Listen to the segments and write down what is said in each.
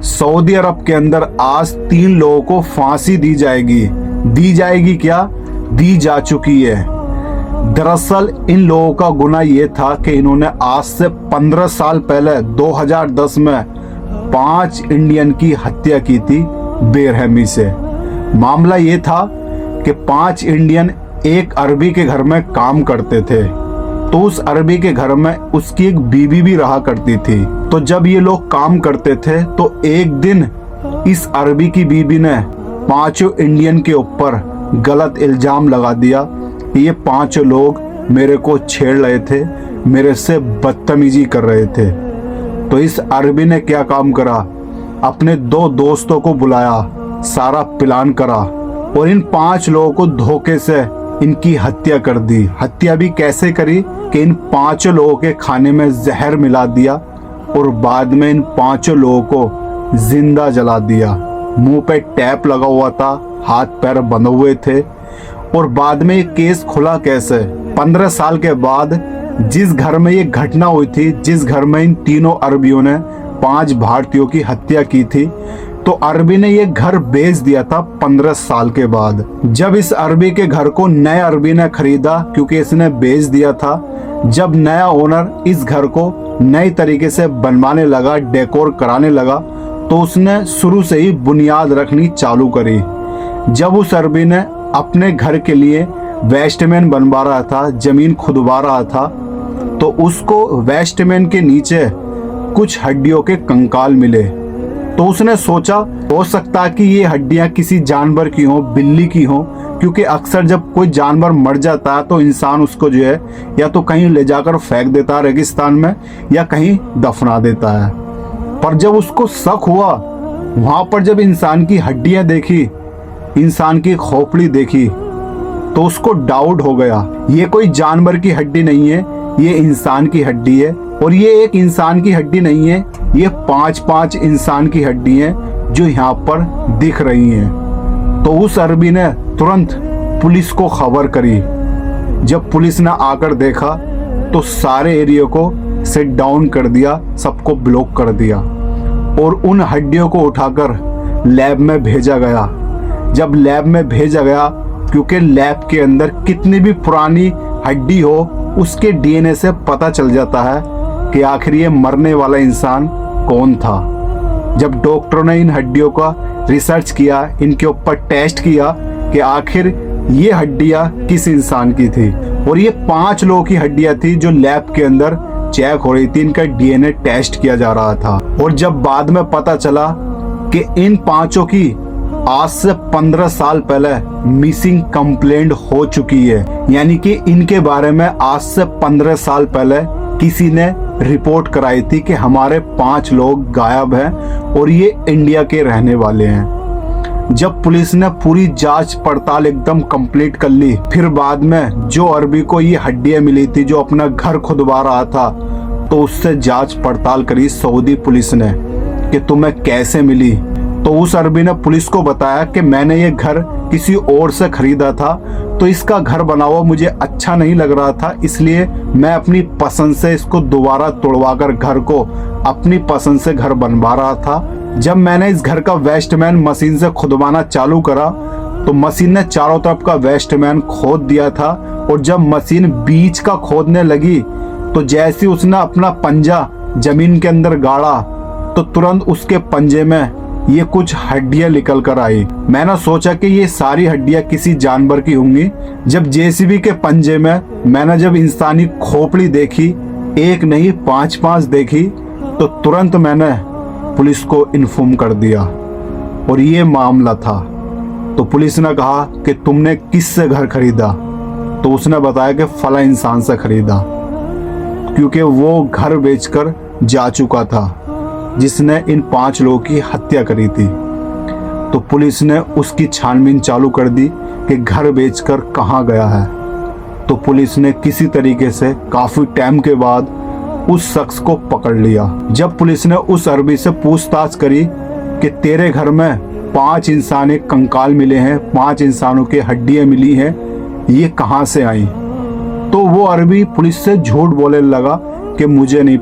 Saudi अरब के अंदर आज 3 लोगों को फांसी दी जाएगी। दी जाएगी क्या, दी जा चुकी है। दरअसल इन लोगों का गुनाह ये था कि इन्होंने आज से 15 साल पहले 2010 में 5 इंडियन की हत्या की थी बेरहमी से। मामला ये था कि 5 इंडियन एक अरबी के घर में काम करते थे, तो उस अरबी के घर में उसकी एक बीवी भी रहा करती थी। तो जब ये लोग काम करते थे तो एक दिन इस अरबी की बीवी ने 5 इंडियन के ऊपर गलत इल्जाम लगा दिया कि ये 5 लोग मेरे को छेड़ रहे थे, मेरे से बदतमीजी कर रहे थे। तो इस अरबी ने क्या काम करा, अपने 2 दोस्तों को बुलाया, सारा प्लान करा और इन 5 लोगों को धोखे से इनकी हत्या कर दी। हत्या भी कैसे करी कि इन 5 लोगों के खाने में जहर मिला दिया और बाद में इन 5 लोगों को जिंदा जला दिया। मुंह पे टैप लगा हुआ था, हाथ पैर बंधे हुए थे। और बाद में ये केस खुला कैसे, 15 साल के बाद जिस घर में ये घटना हुई थी, जिस घर में इन तीनों अरबियों ने 5 भारतीयों की हत्या की थी, तो अरबी ने ये घर बेच दिया था 15 साल के बाद। जब इस अरबी के घर को नए अरबी ने खरीदा, क्योंकि इसने बेच दिया था, जब नया ओनर इस घर को नई तरीके से बनवाने लगा, डेकोर कराने लगा, तो उसने शुरू से ही बुनियाद रखनी चालू करी। जब उस अरबी ने अपने घर के लिए वेस्टमैन बनवा रहा था, जमीन खुदवा रहा था, तो उसको वेस्टमैन के नीचे कुछ हड्डियों के कंकाल मिले। तो उसने सोचा हो सकता है कि ये हड्डियां किसी जानवर की हो, बिल्ली की हो, क्योंकि अक्सर जब कोई जानवर मर जाता है तो इंसान उसको जो है या तो कहीं ले जाकर फेंक देता है रेगिस्तान में, या कहीं दफना देता है। पर जब उसको शक हुआ, वहां पर जब इंसान की हड्डियां देखी, इंसान की खोपड़ी देखी, तो उसको डाउट हो गया, ये कोई जानवर की हड्डी नहीं है, ये इंसान की हड्डी है। और ये एक इंसान की हड्डी नहीं है, ये 5-5 इंसान की हड्डी हैं जो यहाँ पर दिख रही हैं। तो उस अरबी ने तुरंत पुलिस को खबर करी। जब पुलिस ने आकर देखा तो सारे एरिया को सेट डाउन कर दिया, सबको ब्लॉक कर दिया और उन हड्डियों को उठाकर लैब में भेजा गया। जब लैब में भेजा गया, क्योंकि लैब के अंदर कितनी भी पुरानी हड्डी हो, उसके डीएनए से पता चल जाता है कि आखिर ये मरने वाला इंसान कौन था। जब डॉक्टरों ने इन हड्डियों का रिसर्च किया, इनके ऊपर टेस्ट किया कि आखिर ये हड्डियां किस इंसान की थी, और ये 5 लोगों की हड्डियां थी जो लैब के अंदर चेक हो रही थी, इनका डीएनए टेस्ट किया जा रहा था। और जब बाद में पता चला कि इन 5 की आज से 15 साल पहले मिसिंग कंप्लेंट हो चुकी है, यानी कि इनके बारे में आज से 15 साल पहले किसी ने रिपोर्ट कराई थी कि हमारे 5 लोग गायब हैं और ये इंडिया के रहने वाले हैं। जब पुलिस ने पूरी जांच पड़ताल एकदम कंप्लीट कर ली, फिर बाद में जो अरबी को ये हड्डियां मिली थी, जो अपना घर खुदवा रहा था, तो उससे जांच पड़ताल करी सऊदी पुलिस ने कि तुम्हें कैसे मिली। तो उस अरबी ने पुलिस को बताया कि मैंने ये घर किसी और से खरीदा था, तो इसका घर बना हुआ मुझे अच्छा नहीं लग रहा था, इसलिए मैं अपनी पसंद से इसको दोबारा तोड़वाकर घर को अपनी पसंद से घर बनवा रहा था। जब मैंने इस घर का वेस्टमैन मशीन से खुदवाना चालू करा, तो मशीन ने चारों तरफ का वेस्टमैन खोद दिया था, और जब मशीन बीच का खोदने लगी, तो जैसे उसने अपना पंजा जमीन के अंदर गाड़ा, तो तुरंत उसके पंजे में ये कुछ हड्डियां निकल कर आई। मैंने सोचा कि ये सारी हड्डियां किसी जानवर की होंगी। जब जेसीबी के पंजे में मैंने जब इंसानी खोपड़ी देखी, एक नहीं 5-5 देखी, तो तुरंत मैंने पुलिस को इन्फॉर्म कर दिया और ये मामला था। तो पुलिस ने कहा कि तुमने किससे घर खरीदा, तो उसने बताया कि फला इंसान से खरीदा, क्योंकि वो घर बेचकर जा चुका था जिसने इन 5 लोगों की हत्या करी थी। तो पुलिस ने उसकी छानबीन चालू कर दी कि घर बेचकर कहाँ गया है। तो पुलिस ने किसी तरीके से काफी टाइम के बाद उस शख्स को पकड़ लिया। जब पुलिस ने उस अरबी से पूछताछ करी कि तेरे घर में 5 इंसानी कंकाल मिले हैं, 5 इंसानों की हड्डियां मिली हैं, ये कहाँ से आई, तो वो अरबी पुलिस से झूठ बोलने लगा कि मुझे नहीं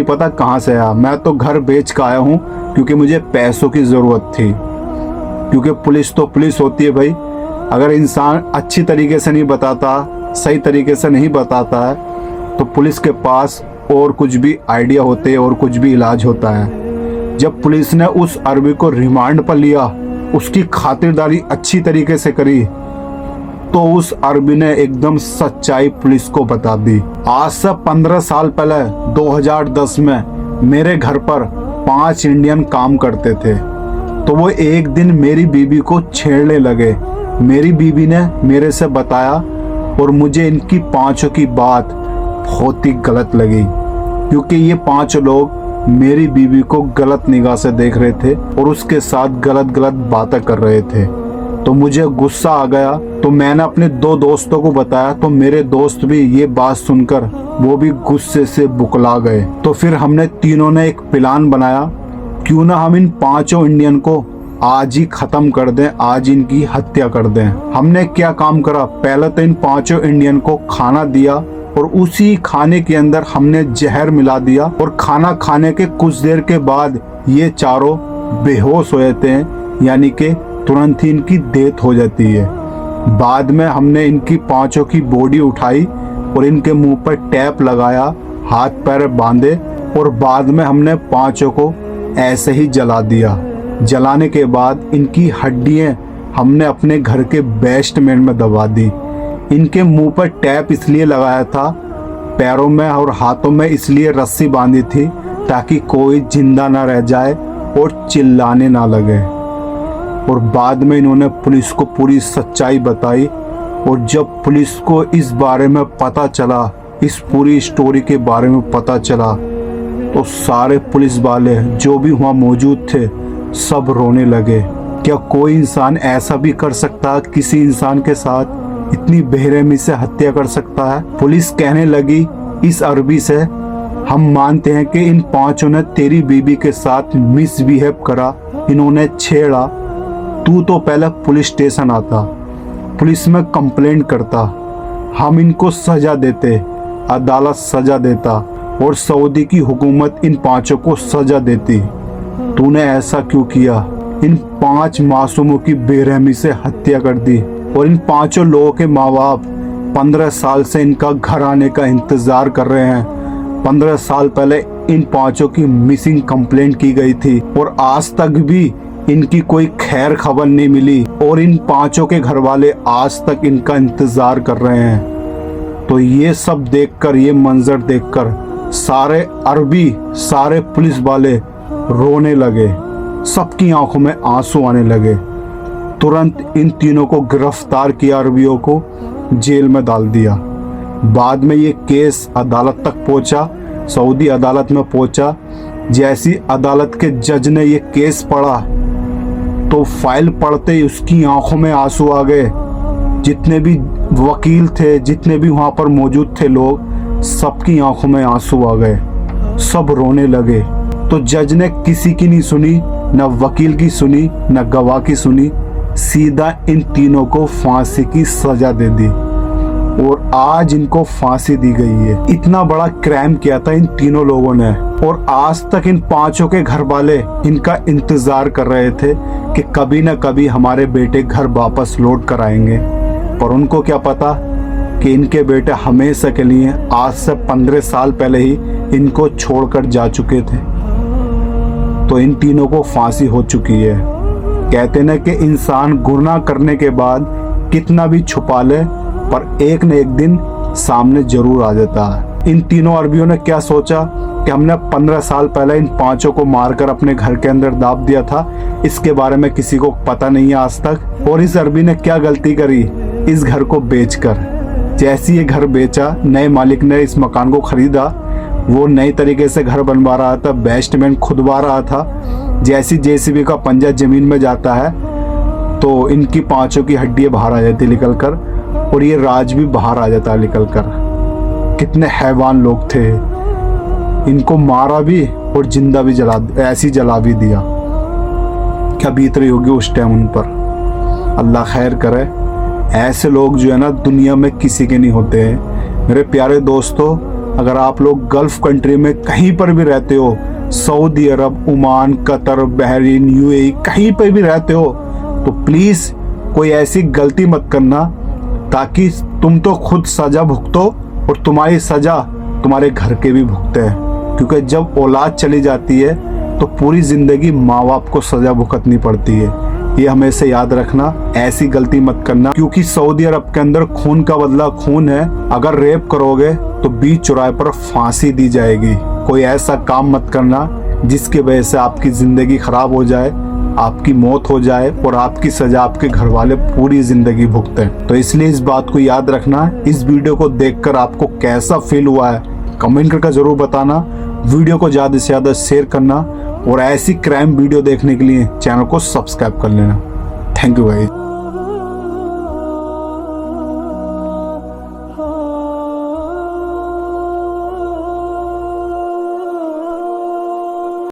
पता कहाँ से आया, मैं तो घर बेच कर आया हूँ, क्योंकि मुझे पैसों की ज़रूरत थी। क्योंकि पुलिस तो पुलिस होती है भाई, अगर इंसान अच्छी तरीके से नहीं बताता, सही तरीके से नहीं बताता है, तो पुलिस के पास और कुछ भी आइडिया होते हैं और कुछ भी इलाज होता है। जब पुलिस ने उस अरबी को रिमांड पर लिया, उसकी खातिरदारी अच्छी तरीके से करी, तो उस अरबी ने एकदम सच्चाई पुलिस को बता दी। आज से 15 साल पहले 2010 में मेरे घर पर 5 इंडियन काम करते थे। तो वो एक दिन मेरी बीबी को छेड़ने लगे। मेरी बीबी ने मेरे से बताया और मुझे इनकी 5 की बात बहुत ही गलत लगी, क्योंकि ये 5 लोग मेरी बीबी को गलत निगाह से देख रहे थे और उसके साथ गलत गलत बातें कर रहे थे। तो मुझे गुस्सा आ गया, तो मैंने अपने 2 दोस्तों को बताया। तो मेरे दोस्त भी ये बात सुनकर वो भी गुस्से से बुकला गए। तो फिर हमने तीनों ने एक प्लान बनाया, क्यों ना हम इन 5 इंडियन को आज ही खत्म कर दें, आज इनकी हत्या कर दें। हमने क्या काम करा, पहले तो इन 5 इंडियन को खाना दिया और उसी खाने के अंदर हमने जहर मिला दिया और खाना खाने के कुछ देर के बाद ये चारों बेहोश हो जाते हैं, यानी कि तुरंत ही इनकी डेथ हो जाती है। बाद में हमने इनकी 5 की बॉडी उठाई और इनके मुंह पर टैप लगाया, हाथ पैर बांधे और बाद में हमने 5 को ऐसे ही जला दिया। जलाने के बाद इनकी हड्डियां हमने अपने घर के बेसमेंट में दबा दी। इनके मुंह पर टैप इसलिए लगाया था, पैरों में और हाथों में इसलिए रस्सी बांधी थी ताकि कोई जिंदा ना रह जाए और चिल्लाने ना लगे। और बाद में इन्होंने पुलिस को पूरी सच्चाई बताई। और जब पुलिस को इस बारे में पता चला, इस पूरी स्टोरी के बारे में पता चला, तो सारे पुलिस वाले जो भी वहाँ मौजूद थे सब रोने लगे। क्या कोई इंसान ऐसा भी कर सकता है, किसी इंसान के साथ इतनी बेरहमी से हत्या कर सकता है? पुलिस कहने लगी इस अरबी से, हम मानते हैं कि इन 5 ने तेरी बीबी के साथ मिसबिहेव करा, इन्होंने छेड़ा। तू तो पहले पुलिस स्टेशन आता, पुलिस में कंप्लेंट करता, हम इनको सजा देते, अदालत सजा देता और सऊदी की हुकूमत इन 5 को सजा देती। तूने ऐसा क्यों किया? इन 5 मासूमों की बेरहमी से हत्या कर दी और इन 5 लोगों के माँ बाप 15 साल से इनका घर आने का इंतजार कर रहे हैं। 15 साल पहले इन 5 की मिसिंग कंप्लेंट की गई थी और आज तक भी इनकी कोई खैर खबर नहीं मिली और इन 5 के घर वाले आज तक इनका इंतजार कर रहे हैं। तो ये सब देखकर, ये मंजर देखकर सारे अरबी, सारे पुलिस वाले रोने लगे, सबकी आंखों में आंसू आने लगे। तुरंत इन तीनों को गिरफ्तार किया, अरबियों को जेल में डाल दिया। बाद में ये केस अदालत तक पहुंचा, सऊदी अदालत में पहुंचा। जैसी अदालत के जज ने ये केस पढ़ा तो फाइल पढ़ते ही उसकी आंखों में आंसू आ गए। जितने भी वकील थे, जितने भी वहाँ पर मौजूद थे लोग, सबकी आंखों में आंसू आ गए, सब रोने लगे। तो जज ने किसी की नहीं सुनी, न वकील की सुनी, न गवाह की सुनी, सीधा इन तीनों को फांसी की सजा दे दी और आज इनको फांसी दी गई है। इतना बड़ा क्राइम किया था इन तीनों लोगों ने और आज तक इन 5 के घर वाले इनका इंतजार कर रहे थे कि कभी न कभी हमारे बेटे घर वापस लौट कर आएंगे। पर उनको क्या पता कि इनके बेटे हमेशा के लिए आज से 15 साल पहले ही इनको छोड़कर जा चुके थे। तो इन तीनों को फांसी हो चुकी है। कहते न कि इंसान गुनाह करने के बाद कितना भी छुपा ले, पर एक न एक दिन सामने जरूर आ जाता है। इन तीनों अरबियों ने क्या सोचा कि हमने 15 साल पहले इन 5 को मारकर अपने घर के अंदर दाब दिया था, इसके बारे में किसी को पता नहीं है आज तक। और इस अरबी ने क्या गलती करी, इस घर को बेचकर। जैसे ये घर बेचा, नए मालिक ने इस मकान को खरीदा, वो नए तरीके से घर बनवा रहा था, बेसमेंट खुदवा रहा था। जैसी जेसीबी का पंजा जमीन में जाता है तो इनकी 5 की हड्डियां बाहर आ जाती निकल कर और ये राज भी बाहर आ जाता निकल कर। कितने हैवान लोग थे, इनको मारा भी और जिंदा भी ऐसी जला भी दिया। क्या बीत रही होगी उस टाइम उन पर। अल्लाह खैर करे। ऐसे लोग जो है ना दुनिया में किसी के नहीं होते हैं। मेरे प्यारे दोस्तों, अगर आप लोग गल्फ कंट्री में कहीं पर भी रहते हो, सऊदी अरब, ओमान, कतर, बहरीन, यूएई कहीं पे भी रहते हो तो प्लीज कोई ऐसी गलती मत करना ताकि तुम तो खुद सजा भुगतो और तुम्हारी सजा तुम्हारे घर के भी भुगते हैं। क्योंकि जब औलाद चली जाती है तो पूरी जिंदगी माँ बाप को सजा भुगतनी पड़ती है। ये हमेशा याद रखना, ऐसी गलती मत करना, क्योंकि सऊदी अरब के अंदर खून का बदला खून है। अगर रेप करोगे तो बीच चौराहे पर फांसी दी जाएगी। कोई ऐसा काम मत करना जिसकी वजह से आपकी जिंदगी खराब हो जाए, आपकी मौत हो जाए और आपकी सजा आपके घर वाले पूरी जिंदगी भुगते हैं। तो इसलिए इस बात को याद रखना। इस वीडियो को देखकर आपको कैसा फील हुआ है कमेंट करके जरूर बताना। वीडियो को ज्यादा से ज्यादा शेयर करना और ऐसी क्राइम वीडियो देखने के लिए चैनल को सब्सक्राइब कर लेना। Thank you guys.